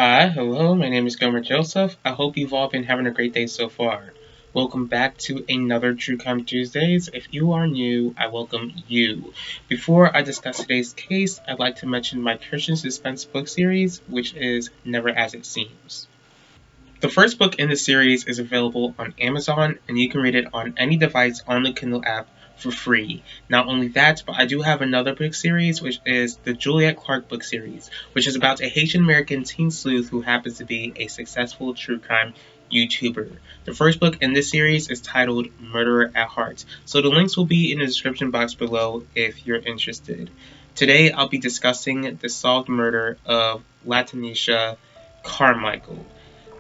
Hi, hello, my name is Carmichael. I hope you've all been having a great day so far. Welcome back to another True Crime Tuesdays. If you are new, I welcome you. Before I discuss today's case, I'd like to mention my Christian suspense book series, which is Never As It Seems. The first book in the series is available on Amazon, and you can read it on any device on the Kindle app for free. Not only that, but I do have another book series, which is the Juliet Clark book series, which is about a Haitian American teen sleuth who happens to be a successful true crime YouTuber. The first book in this series is titled Murderer at Heart, so the links will be in the description box below if you're interested. Today I'll be discussing the solved murder of Latanisha Carmichael.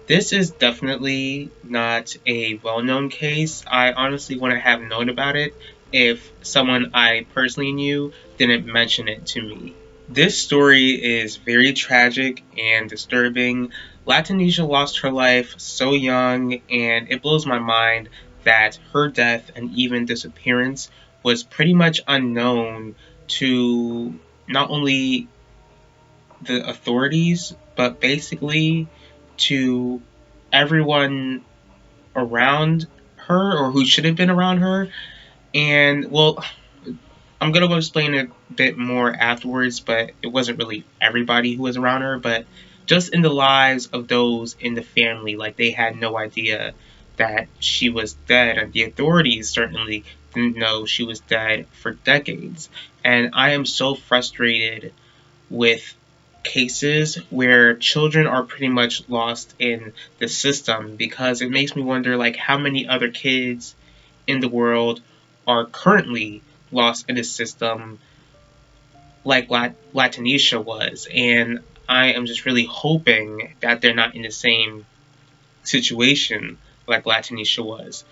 This is definitely not a well-known case. I honestly wouldn't have known about it if someone I personally knew didn't mention it to me. This story is very tragic and disturbing. Latanisha lost her life so young, and it blows my mind that her death and even disappearance was pretty much unknown to not only the authorities, but basically to everyone around her or who should have been around her. And well, I'm gonna explain it a bit more afterwards, but it wasn't really everybody who was around her, but just in the lives of those in the family, like they had no idea that she was dead, and the authorities certainly didn't know she was dead for decades. And I am so frustrated with cases where children are pretty much lost in the system, because it makes me wonder like how many other kids in the world are currently lost in the system like Latanisha was. And I am just really hoping that they're not in the same situation like Latanisha was.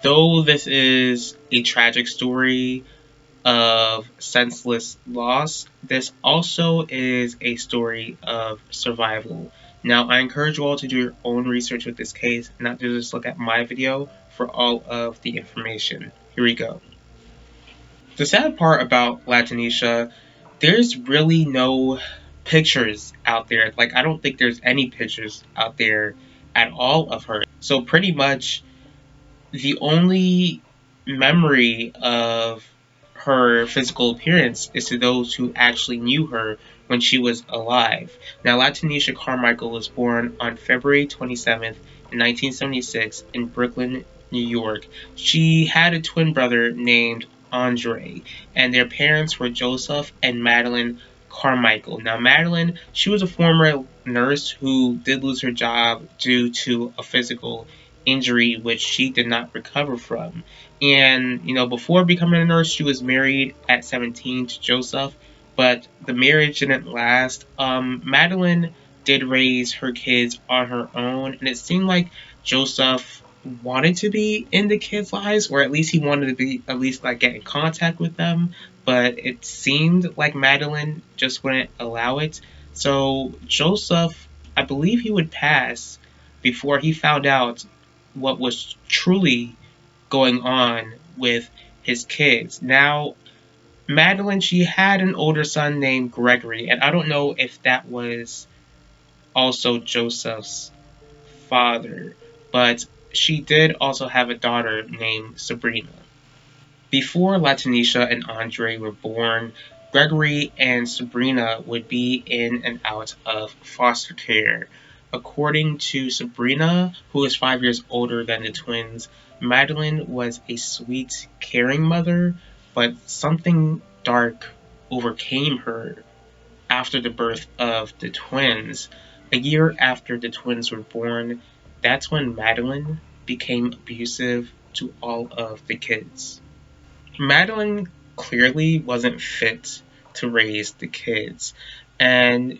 Though this is a tragic story of senseless loss, this also is a story of survival. Now, I encourage you all to do your own research with this case, not to just look at my video for all of the information. Here we go. The sad part about Latanisha, there's really no pictures out there. Like, I don't think there's any pictures out there at all of her. So pretty much the only memory of her physical appearance is to those who actually knew her when she was alive. Now, Latanisha Carmichael was born on February 27th, 1976 in Brooklyn, New York. She had a twin brother named Andre, and their parents were Joseph and Madeline Carmichael. Now, Madeline, she was a former nurse who did lose her job due to a physical injury which she did not recover from. And, before becoming a nurse, she was married at 17 to Joseph, but the marriage didn't last. Madeline did raise her kids on her own, and it seemed like Joseph wanted to be in the kids' lives, or at least he wanted to be at least like get in contact with them, but it seemed like Madeline just wouldn't allow it. So Joseph, I believe he would pass before he found out what was truly going on with his kids. Now, Madeline, she had an older son named Gregory, and I don't know if that was also Joseph's father, but she did also have a daughter named Sabrina. Before Latanisha and Andre were born, Gregory and Sabrina would be in and out of foster care. According to Sabrina, who is 5 years older than the twins, Madeline was a sweet, caring mother, but something dark overcame her after the birth of the twins. A year after the twins were born, that's when Madeline became abusive to all of the kids. Madeline clearly wasn't fit to raise the kids, and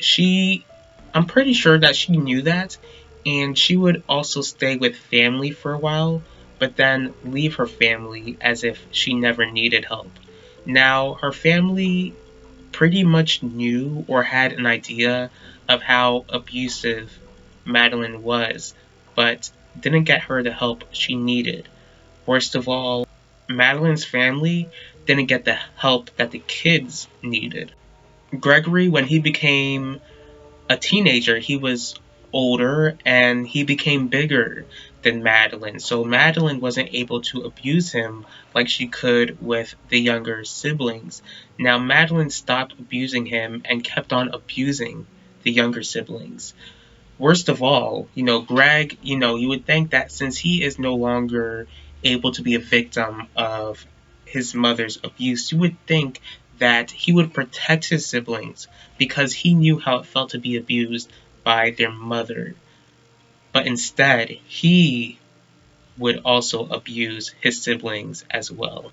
I'm pretty sure that she knew that, and she would also stay with family for a while, but then leave her family as if she never needed help. Now, her family pretty much knew or had an idea of how abusive Madeline was, but didn't get her the help she needed. Worst of all, Madeline's family didn't get the help that the kids needed. Gregory, when he became a teenager, he was older and he became bigger than Madeline. So Madeline wasn't able to abuse him like she could with the younger siblings. Now Madeline stopped abusing him and kept on abusing the younger siblings. Worst of all, Greg, you would think that since he is no longer able to be a victim of his mother's abuse, you would think that he would protect his siblings because he knew how it felt to be abused by their mother. But instead, he would also abuse his siblings as well.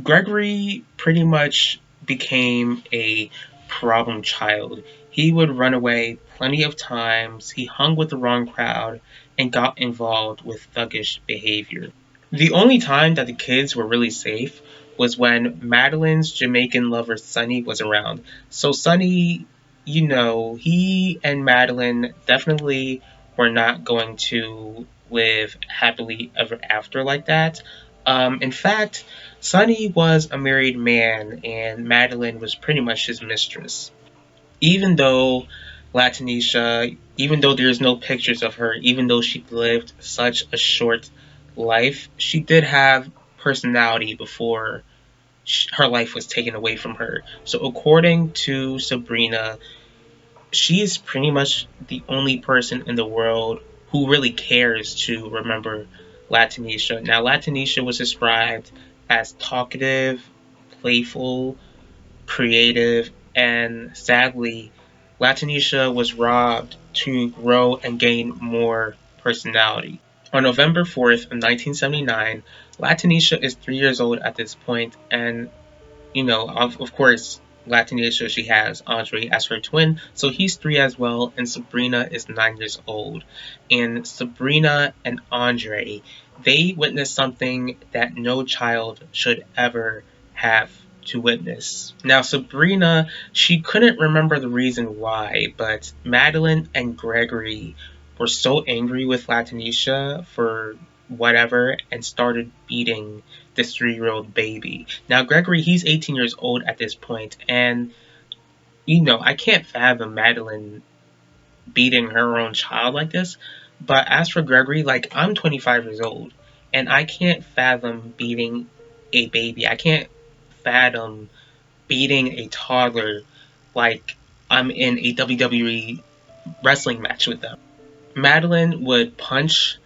Gregory pretty much became a problem child. He would run away plenty of times, he hung with the wrong crowd, and got involved with thuggish behavior. The only time that the kids were really safe was when Madeline's Jamaican lover Sonny was around. So Sonny, he and Madeline definitely were not going to live happily ever after like that. In fact, Sonny was a married man and Madeline was pretty much his mistress. Even though Latanisha, even though there's no pictures of her, even though she lived such a short life, she did have personality before her life was taken away from her. So according to Sabrina, she is pretty much the only person in the world who really cares to remember Latanisha. Now, Latanisha was described as talkative, playful, creative, and sadly, Latanisha was robbed to grow and gain more personality. On November 4th of 1979, Latanisha is 3 years old at this point, and of course, Latanisha, she has Andre as her twin, so he's 3 as well, and Sabrina is 9 years old. And Sabrina and Andre, they witnessed something that no child should ever have to witness. Now, Sabrina, she couldn't remember the reason why, but Madeline and Gregory were so angry with Latanisha for whatever and started beating this 3-year-old baby. Now, Gregory, he's 18 years old at this point, and, I can't fathom Madeline beating her own child like this. But as for Gregory, I'm 25 years old, and I can't fathom beating a baby. I can't fathom beating a toddler like I'm in a WWE wrestling match with them. Madeline would punch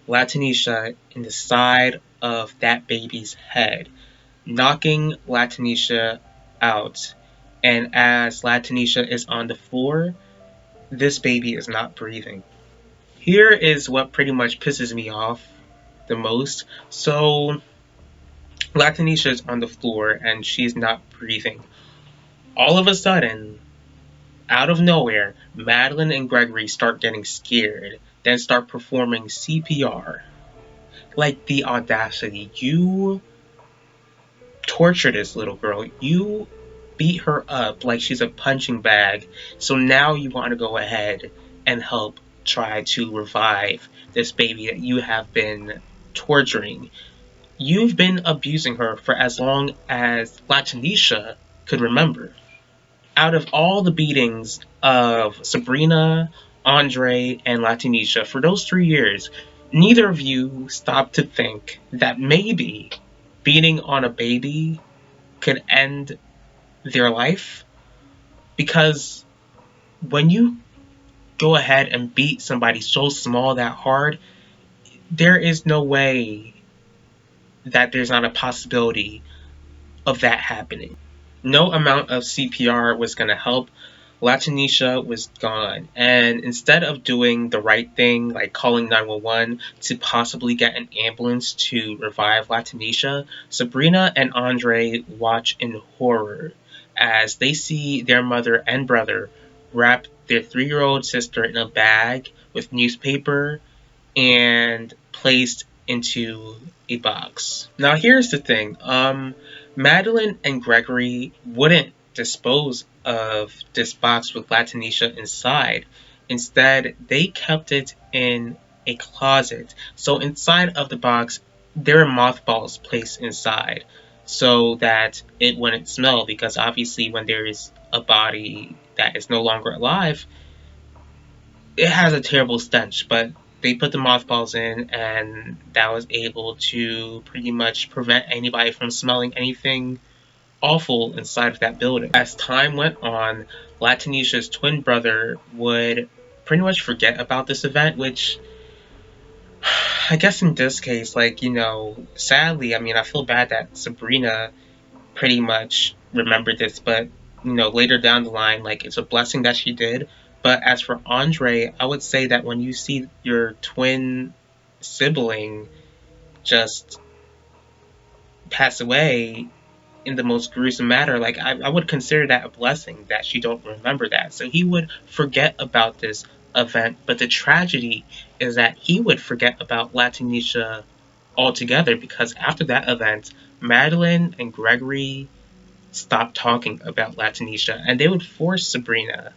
Latanisha in the side of that baby's head, knocking Latanisha out. And as Latanisha is on the floor, this baby is not breathing. Here is what pretty much pisses me off the most. So, Latanisha is on the floor and she's not breathing. All of a sudden, out of nowhere, Madeline and Gregory start getting scared, then start performing CPR. Like, the audacity. You torture this little girl. You beat her up like she's a punching bag. So now you want to go ahead and help try to revive this baby that you have been torturing. You've been abusing her for as long as Latanisha could remember. Out of all the beatings of Sabrina, Andre, and Latanisha for those 3 years, neither of you stopped to think that maybe beating on a baby could end their life. Because when you go ahead and beat somebody so small that hard, there is no way that there's not a possibility of that happening. No amount of CPR was going to help. Latanisha was gone, and instead of doing the right thing, like calling 911 to possibly get an ambulance to revive Latanisha, Sabrina and Andre watch in horror as they see their mother and brother wrap their 3-year-old sister in a bag with newspaper and placed into a box. Now, here's the thing. Madeline and Gregory wouldn't dispose of this box with Latanisha inside. Instead, they kept it in a closet. So inside of the box, there are mothballs placed inside so that it wouldn't smell, because obviously when there is a body that is no longer alive, it has a terrible stench, but they put the mothballs in, and that was able to pretty much prevent anybody from smelling anything awful inside of that building. As time went on, Latanisha's twin brother would pretty much forget about this event, which I guess in this case, like, sadly, I mean, I feel bad that Sabrina pretty much remembered this, but, later down the line, like, it's a blessing that she did. But as for Andre, I would say that when you see your twin sibling just pass away in the most gruesome manner, like, I would consider that a blessing that she don't remember that. So he would forget about this event, but the tragedy is that he would forget about Latanisha altogether, because after that event, Madeline and Gregory stopped talking about Latanisha, and they would force Sabrina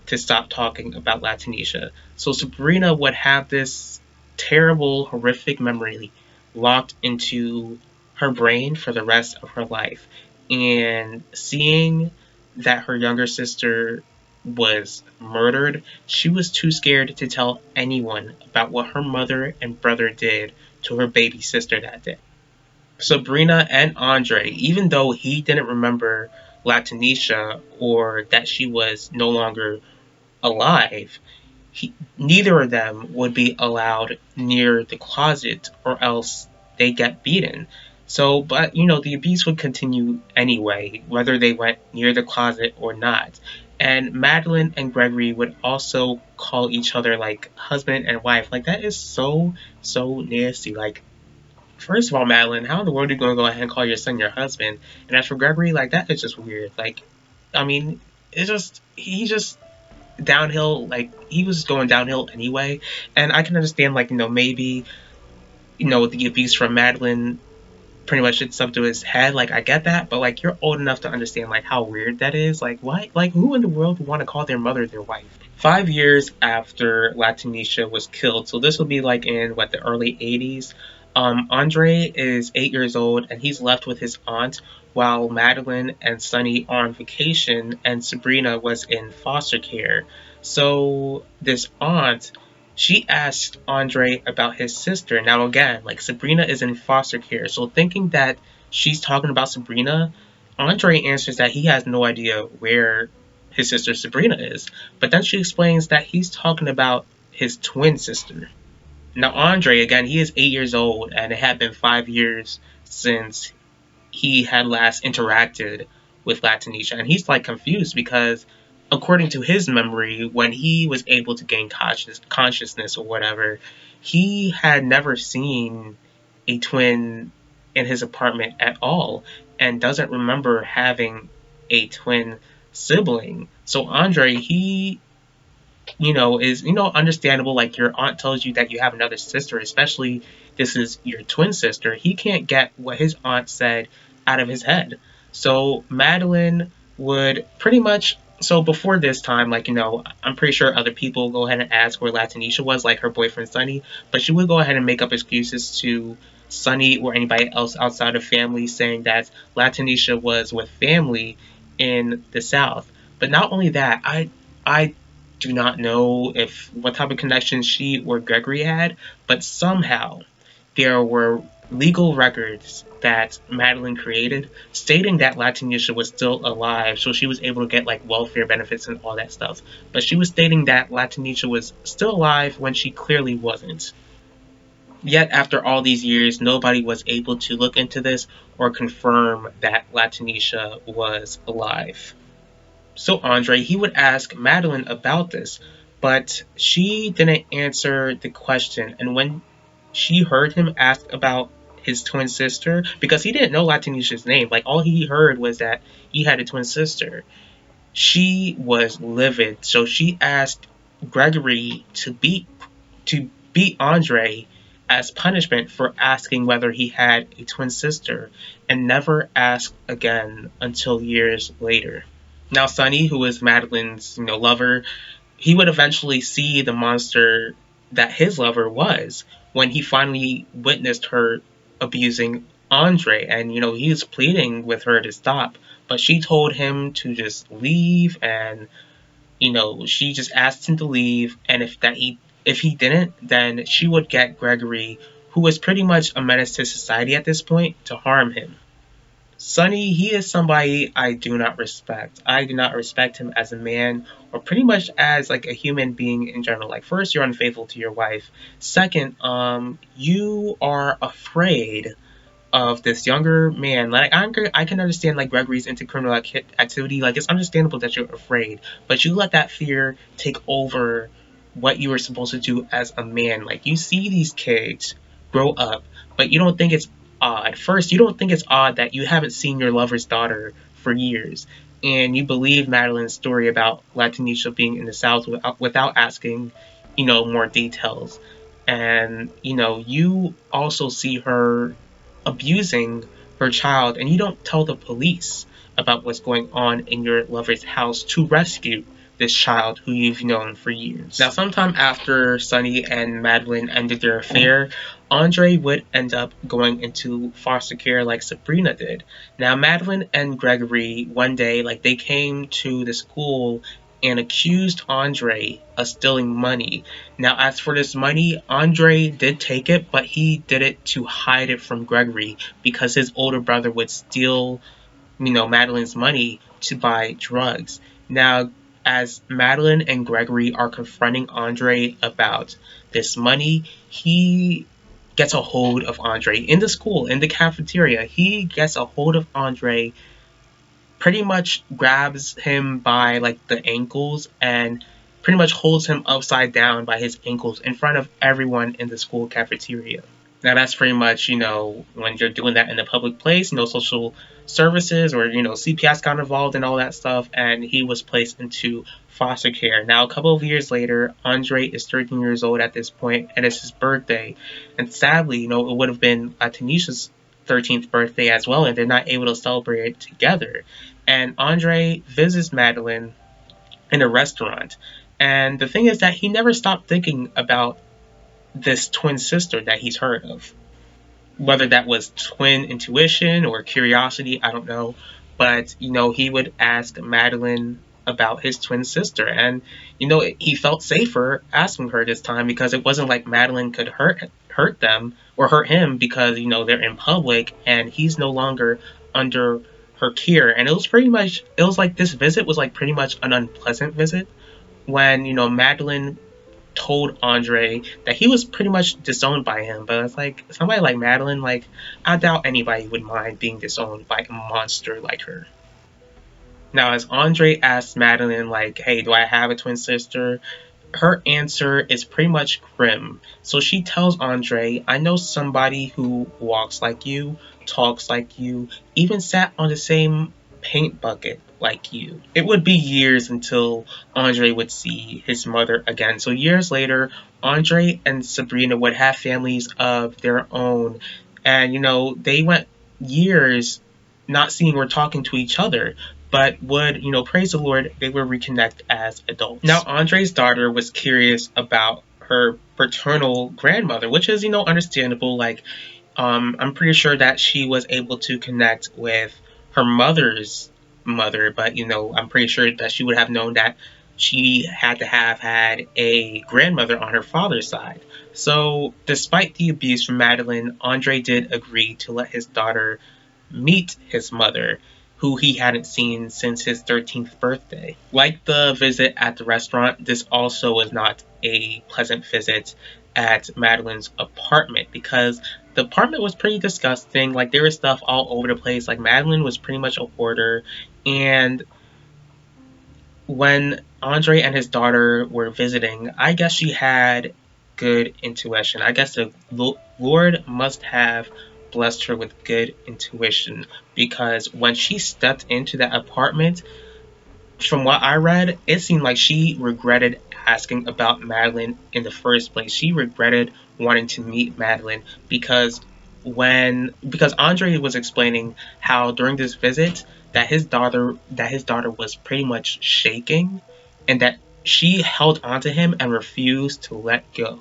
to stop talking about Latanisha. So Sabrina would have this terrible, horrific memory locked into her brain for the rest of her life. And seeing that her younger sister was murdered, she was too scared to tell anyone about what her mother and brother did to her baby sister that day. Sabrina and Andre, even though he didn't remember Latanisha or that she was no longer alive, neither of them would be allowed near the closet or else they get beaten. So, but the abuse would continue anyway, whether they went near the closet or not. And Madeline and Gregory would also call each other like husband and wife. Like, that is so, so nasty. Like, first of all, Madeline, how in the world are you going to go ahead and call your son your husband? And as for Gregory, like, that is just weird. Like, I mean, he just downhill, like, he was going downhill anyway. And I can understand, like, maybe, the abuse from Madeline pretty much did something to his head. Like, I get that, but, like, you're old enough to understand, like, how weird that is. Like, why? Like, who in the world would want to call their mother their wife? 5 years after Latanisha was killed, so this will be like in the early 80s. Andre is 8 years old, and he's left with his aunt while Madeline and Sunny are on vacation, and Sabrina was in foster care. So this aunt, she asked Andre about his sister. Now again, like, Sabrina is in foster care, so thinking that she's talking about Sabrina, Andre answers that he has no idea where his sister Sabrina is. But then she explains that he's talking about his twin sister. Now, Andre, again, he is 8 years old, and it had been 5 years since he had last interacted with Latanisha. And he's, like, confused because, according to his memory, when he was able to gain consciousness or whatever, he had never seen a twin in his apartment at all, and doesn't remember having a twin sibling. So Andre, he, is, understandable. Like, your aunt tells you that you have another sister, especially this is your twin sister. He can't get what his aunt said out of his head. So Madeline would pretty much, so before this time, like, I'm pretty sure other people go ahead and ask where Latanisha was, like her boyfriend Sunny, but she would go ahead and make up excuses to Sunny or anybody else outside of family, saying that Latanisha was with family in the South. But not only that, I do not know if what type of connection she or Gregory had, but somehow there were legal records that Madeline created stating that Latanisha was still alive, so she was able to get, like, welfare benefits and all that stuff. But she was stating that Latanisha was still alive when she clearly wasn't. Yet, after all these years, nobody was able to look into this or confirm that Latanisha was alive. So Andre, he would ask Madeline about this, but she didn't answer the question. And when she heard him ask about his twin sister, because he didn't know Latanisha's name, like, all he heard was that he had a twin sister, she was livid. So she asked Gregory to beat Andre as punishment for asking whether he had a twin sister, and never asked again until years later. Now, Sunny, who was Madeline's, lover, he would eventually see the monster that his lover was when he finally witnessed her abusing Andre. And, he was pleading with her to stop, but she told him to just leave and she just asked him to leave, and if he didn't, then she would get Gregory, who was pretty much a menace to society at this point, to harm him. Sonny, he is somebody I do not respect. I do not respect him as a man, or pretty much as like a human being in general. Like, first, you're unfaithful to your wife. Second, you are afraid of this younger man. Like, I can understand like Gregory's into criminal activity. Like, it's understandable that you're afraid, but you let that fear take over what you were supposed to do as a man. Like, you see these kids grow up, but you don't think it's odd. First, you don't think it's odd that you haven't seen your lover's daughter for years, and you believe Madeline's story about Latanisha being in the South without asking, more details. And you also see her abusing her child, and you don't tell the police about what's going on in your lover's house to rescue this child who you've known for years. Now, sometime after Sonny and Madeline ended their affair, Andre would end up going into foster care like Sabrina did. Now, Madeline and Gregory, one day, like, they came to the school and accused Andre of stealing money. Now, as for this money, Andre did take it, but he did it to hide it from Gregory because his older brother would steal, Madeline's money to buy drugs. Now, as Madeline and Gregory are confronting Andre about this money, he gets a hold of Andre in the school, in the cafeteria. He gets a hold of Andre, pretty much grabs him by like the ankles and pretty much holds him upside down by his ankles in front of everyone in the school cafeteria. Now, that's pretty much, when you're doing that in a public place, social services or, CPS got involved and all that stuff, and he was placed into foster care. Now, a couple of years later, Andre is 13 years old at this point, and it's his birthday. And sadly, it would have been Tanisha's 13th birthday as well, and they're not able to celebrate it together. And Andre visits Madeline in a restaurant. And the thing is that he never stopped thinking about this twin sister that he's heard of. Whether that was twin intuition or curiosity, I don't know. But, he would ask Madeline about his twin sister. And, he felt safer asking her this time because it wasn't like Madeline could hurt them or hurt him because, they're in public and he's no longer under her care. And it was like this visit was like pretty much an unpleasant visit when, Madeline told Andre that he was pretty much disowned by him. But it's like, somebody like Madeline, like, I doubt anybody would mind being disowned by a monster like her. Now, as Andre asks Madeline, like, hey, do I have a twin sister? Her answer is pretty much grim. So she tells Andre, I know somebody who walks like you, talks like you, even sat on the same paint bucket like you. It would be years until Andre would see his mother again. So years later, Andre and Sabrina would have families of their own. And, they went years not seeing or talking to each other, but would, praise the Lord, they would reconnect as adults. Now, Andre's daughter was curious about her paternal grandmother, which is, understandable. Like, I'm pretty sure that she was able to connect with her mother's mother, but, I'm pretty sure that she would have known that she had to have had a grandmother on her father's side. So, despite the abuse from Madeline, Andre did agree to let his daughter meet his mother, who he hadn't seen since his 13th birthday. Like the visit at the restaurant, this also was not a pleasant visit at Madeline's apartment because the apartment was pretty disgusting. Like, there was stuff all over the place. Like, Madeline was pretty much a hoarder. And when Andre and his daughter were visiting, I guess she had good intuition. I guess the Lord must have blessed her with good intuition because when she stepped into that apartment, from what I read, it seemed like she regretted asking about Madeline in the first place. She regretted wanting to meet Madeline because Andre was explaining how during this visit that his daughter was pretty much shaking and that she held onto him and refused to let go.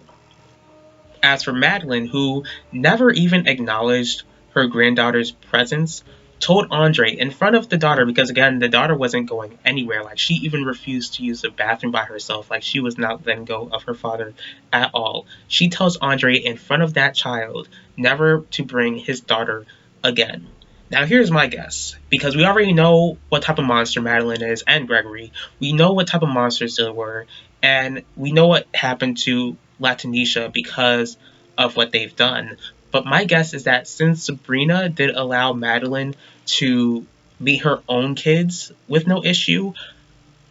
As for Madeline, who never even acknowledged her granddaughter's presence, told Andre in front of the daughter, because again, the daughter wasn't going anywhere. Like, she even refused to use the bathroom by herself. Like, she was not letting go of her father at all. She tells Andre in front of that child never to bring his daughter again. Now, here's my guess, because we already know what type of monster Madeline is, and Gregory. We know what type of monsters they were, and we know what happened to Latanisha because of what they've done. But my guess is that since Sabrina did allow Madeline to meet her own kids with no issue,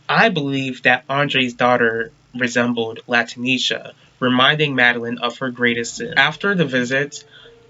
I believe that Andre's daughter resembled Latanisha, reminding Madeline of her greatest sin. After the visit,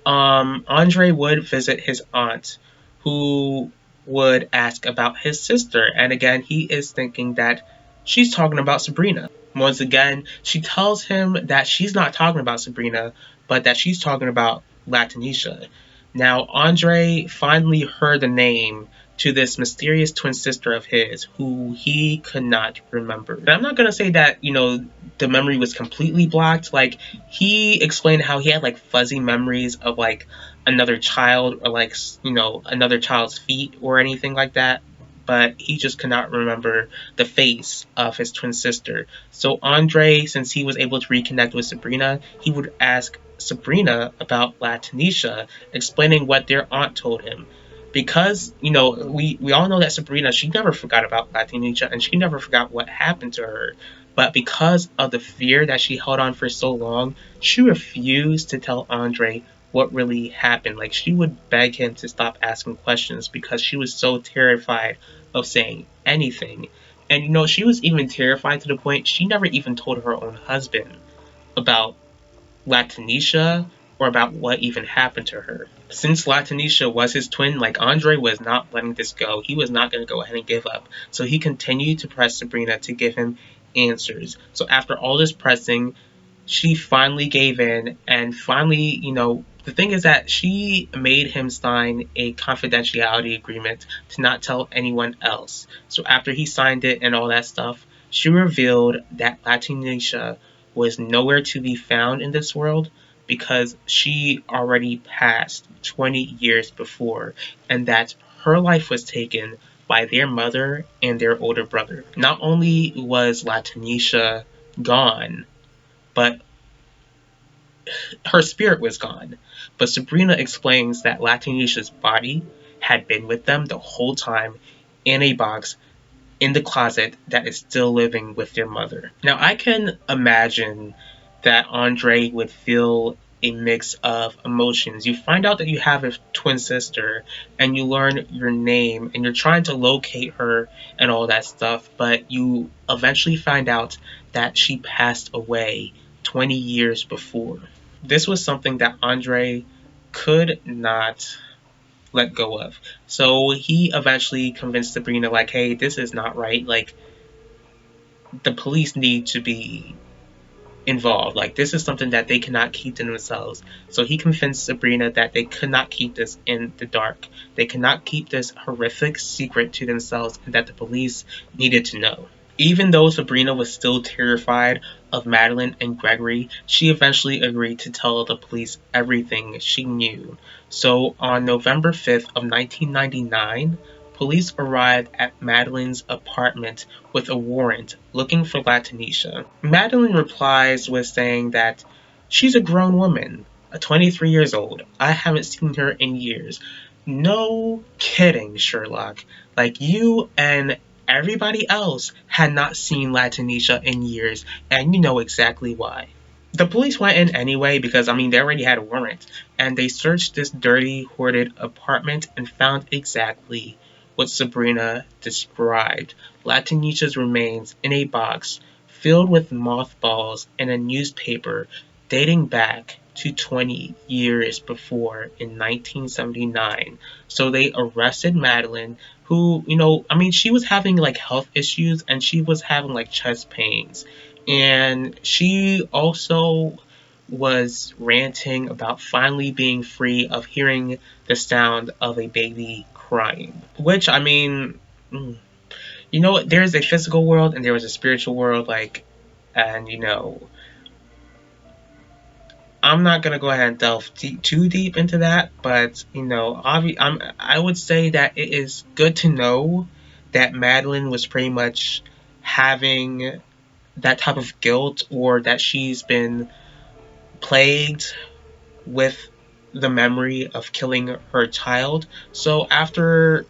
Andre would visit his aunt, who would ask about his sister. And again, he is thinking that she's talking about Sabrina. Once again, she tells him that she's not talking about Sabrina, but that she's talking about Latanisha. Now, Andre finally heard the name to this mysterious twin sister of his who he could not remember. And I'm not going to say that, the memory was completely blocked. Like, he explained how he had like fuzzy memories of like another child, or like, another child's feet or anything like that. But he just could not remember the face of his twin sister. So Andre, since he was able to reconnect with Sabrina, he would ask Sabrina about Latanisha, explaining what their aunt told him. Because, we all know that Sabrina, she never forgot about Latanisha, and she never forgot what happened to her. But because of the fear that she held on for so long, she refused to tell Andre what really happened. Like, she would beg him to stop asking questions because she was so terrified of saying anything. And, she was even terrified to the point she never even told her own husband about Latanisha or about what even happened to her. Since Latanisha was his twin, like, Andre was not letting this go. He was not going to go ahead and give up. So he continued to press Sabrina to give him answers. So after all this pressing, she finally gave in, and finally, the thing is that she made him sign a confidentiality agreement to not tell anyone else. So after he signed it and all that stuff, she revealed that Latanisha was nowhere to be found in this world because she already passed 20 years before, and that her life was taken by their mother and their older brother. Not only was Latanisha gone, but her spirit was gone. But Sabrina explains that Latanisha's body had been with them the whole time in a box in the closet that is still living with their mother. Now, I can imagine that Andre would feel a mix of emotions. You find out that you have a twin sister, and you learn your name, and you're trying to locate her and all that stuff, but you eventually find out that she passed away 20 years before. This was something that Andre could not let go of. So he eventually convinced Sabrina, like, hey, this is not right. Like, the police need to be involved. Like, this is something that they cannot keep to themselves. So he convinced Sabrina that they could not keep this in the dark. They cannot keep this horrific secret to themselves, and that the police needed to know. Even though Sabrina was still terrified of Madeline and Gregory, she eventually agreed to tell the police everything she knew. So on November 5th of 1999, police arrived at Madeline's apartment with a warrant looking for Latanisha. Madeline replies with saying that she's a grown woman, 23 years old. I haven't seen her in years. No kidding, Sherlock. Like, you and everybody else had not seen Latanisha in years, and you know exactly why. The police went in anyway because, they already had a warrant, and they searched this dirty, hoarded apartment and found exactly what Sabrina described. Latanisha's remains in a box filled with mothballs and a newspaper dating back to 20 years before in 1979. So they arrested Madeline, who, she was having like health issues, and she was having like chest pains. And she also was ranting about finally being free of hearing the sound of a baby crying. Which, there's a physical world and there was a spiritual world, and I'm not gonna go ahead and delve too deep into that, but I would say that it is good to know that Madeline was pretty much having that type of guilt, or that she's been plagued with the memory of killing her child. So after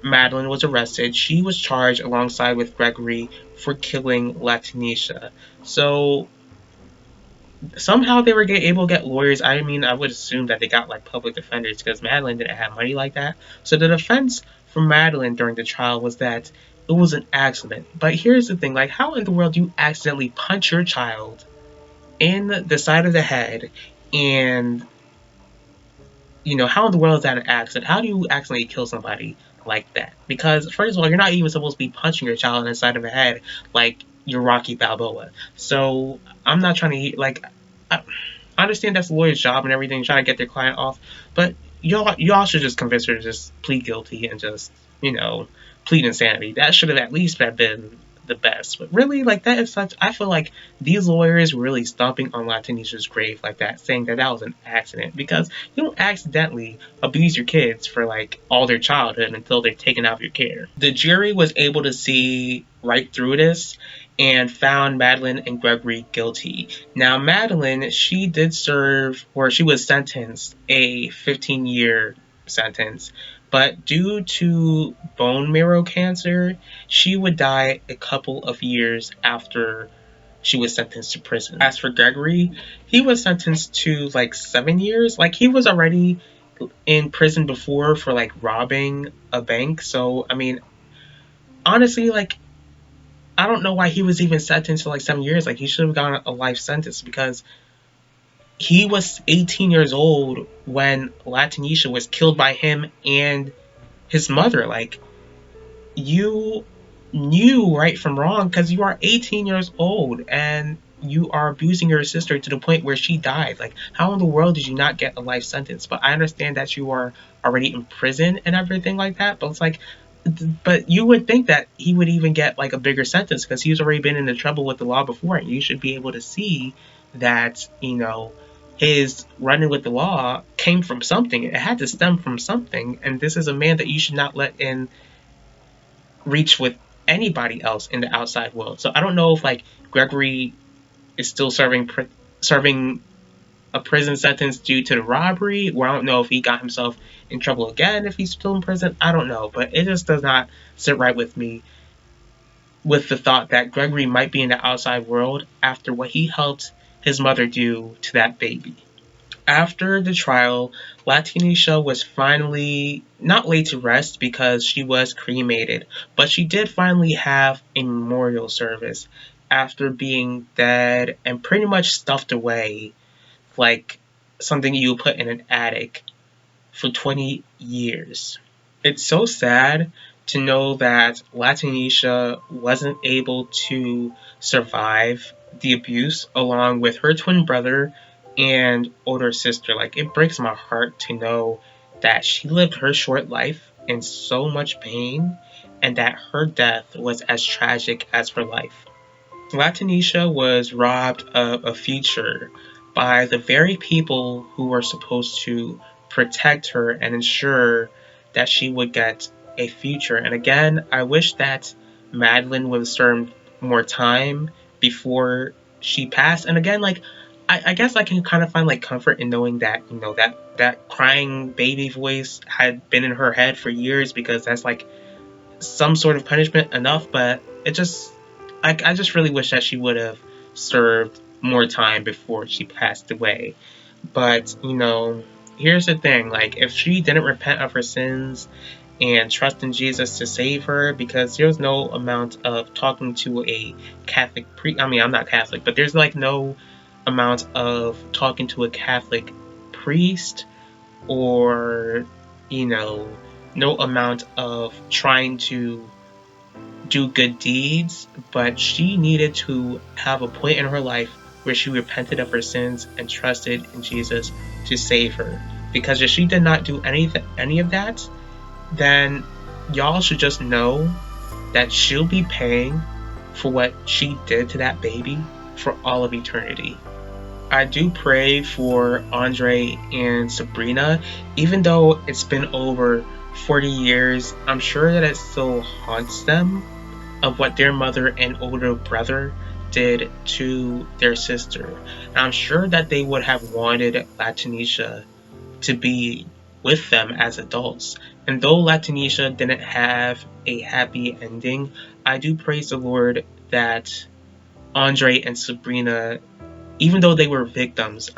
Madeline was arrested, she was charged alongside with Gregory for killing Latanisha. So somehow they were able to get lawyers. I mean, I would assume that they got like public defenders because Madeline didn't have money like that. So the defense for Madeline during the trial was that it was an accident. But here's the thing, like, how in the world do you accidentally punch your child in the side of the head, and how in the world is that an accident? How do you accidentally kill somebody like that? Because first of all, you're not even supposed to be punching your child in the side of the head like you're Rocky Balboa. So I'm not trying to I understand that's the lawyer's job and everything, trying to get their client off, but y'all should just convince her to just plead guilty and just plead insanity. That should have at least been the best. But really, like, that is such. I feel like these lawyers were really stomping on Latanisha's grave like that, saying that was an accident, because you don't accidentally abuse your kids for like all their childhood until they're taken out of your care. The jury was able to see right through this and found Madeline and Gregory guilty. Now, Madeline, she did serve, or she was sentenced a 15-year sentence, but due to bone marrow cancer, she would die a couple of years after she was sentenced to prison. As for Gregory, he was sentenced to like 7 years. Like, he was already in prison before for like robbing a bank. So, I mean, honestly, like, I don't know why he was even sentenced to like 7 years. Like, he should have gotten a life sentence, because he was 18 years old when Latanisha was killed by him and his mother. Like, you knew right from wrong, because you are 18 years old and you are abusing your sister to the point where she died. Like, how in the world did you not get a life sentence? But I understand that you are already in prison and everything like that, but it's like, but you would think that he would even get like a bigger sentence, because he's already been into trouble with the law before, and you should be able to see that his running with the law came from something. It had to stem from something, and this is a man that you should not let in reach with anybody else in the outside world. So I don't know if like Gregory is still serving a prison sentence due to the robbery, or I don't know if he got himself in trouble again if he's still in prison. I don't know, but it just does not sit right with me, with the thought that Gregory might be in the outside world after what he helped his mother do to that baby. After the trial, Latanisha was finally not laid to rest because she was cremated, but she did finally have a memorial service after being dead and pretty much stuffed away like something you put in an attic for 20 years. It's so sad to know that Latanisha wasn't able to survive the abuse along with her twin brother and older sister. Like, it breaks my heart to know that she lived her short life in so much pain, and that her death was as tragic as her life. Latanisha was robbed of a future by the very people who were supposed to protect her and ensure that she would get a future. And again, I wish that Madeline would have served more time before she passed. And again, like, I guess I can kind of find like comfort in knowing that that crying baby voice had been in her head for years, because that's like some sort of punishment enough. But it just, I just really wish that she would have served more time before she passed away. But here's the thing, like, if she didn't repent of her sins and trust in Jesus to save her, because there's no amount of talking to a Catholic I'm not Catholic, but there's like no amount of talking to a Catholic priest, or no amount of trying to do good deeds, but she needed to have a point in her life where she repented of her sins and trusted in Jesus to save her. Because if she did not do any of that, then y'all should just know that she'll be paying for what she did to that baby for all of eternity. I do pray for Andre and Sabrina, even though it's been over 40 years, I'm sure that it still haunts them of what their mother and older brother did to their sister. And I'm sure that they would have wanted Latanisha to be with them as adults. And though Latanisha didn't have a happy ending, I do praise the Lord that Andre and Sabrina, even though they were victims,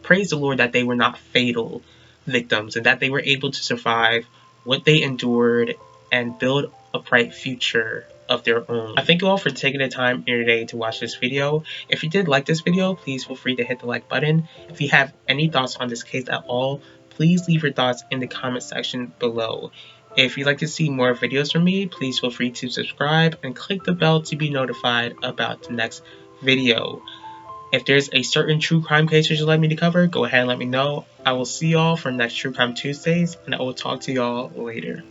praise the Lord that they were not fatal victims and that they were able to survive what they endured and build a bright future of their own. I thank you all for taking the time here today to watch this video. If you did like this video, please feel free to hit the like button. If you have any thoughts on this case at all, please leave your thoughts in the comment section below. If you'd like to see more videos from me, please feel free to subscribe and click the bell to be notified about the next video. If there's a certain true crime case you'd like me to cover, go ahead and let me know. I will see y'all for next True Crime Tuesdays, and I will talk to y'all later.